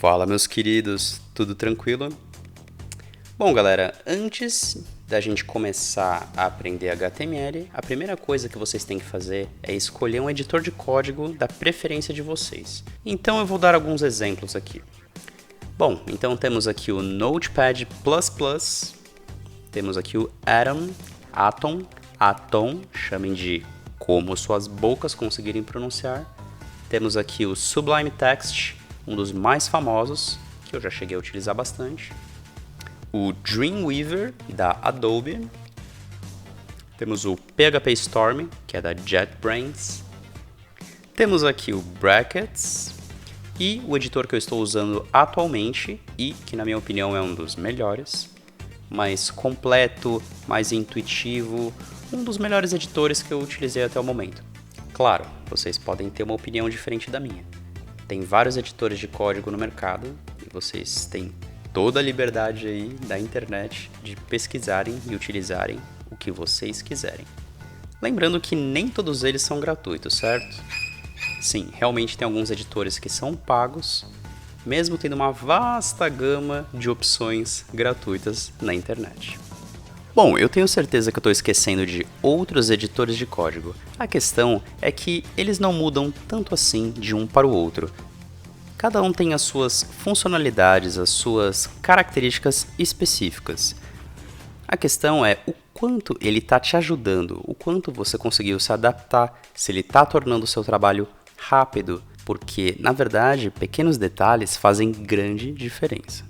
Fala, meus queridos, tudo tranquilo? Bom, galera, antes da gente começar a aprender HTML, a primeira coisa que vocês têm que fazer é escolher um editor de código da preferência de vocês. Então eu vou dar alguns exemplos aqui. Bom, então temos aqui o Notepad++, temos aqui o Atom, chamem de como suas bocas conseguirem pronunciar. Temos aqui o Sublime Text, um dos mais famosos, que eu já cheguei a utilizar bastante. O Dreamweaver, da Adobe. Temos o PHP Storm, que é da JetBrains. Temos aqui o Brackets. E o editor que eu estou usando atualmente, e que na minha opinião é um dos melhores, mais completo, mais intuitivo, um dos melhores editores que eu utilizei até o momento. Claro, vocês podem ter uma opinião diferente da minha. Tem vários editores de código no mercado e vocês têm toda a liberdade aí da internet de pesquisarem e utilizarem o que vocês quiserem. Lembrando que nem todos eles são gratuitos, certo? Sim, realmente tem alguns editores que são pagos, mesmo tendo uma vasta gama de opções gratuitas na internet. Bom, eu tenho certeza que eu estou esquecendo de outros editores de código. A questão é que eles não mudam tanto assim de um para o outro. Cada um tem as suas funcionalidades, as suas características específicas. A questão é o quanto ele está te ajudando, o quanto você conseguiu se adaptar, se ele está tornando o seu trabalho rápido, porque, na verdade, pequenos detalhes fazem grande diferença.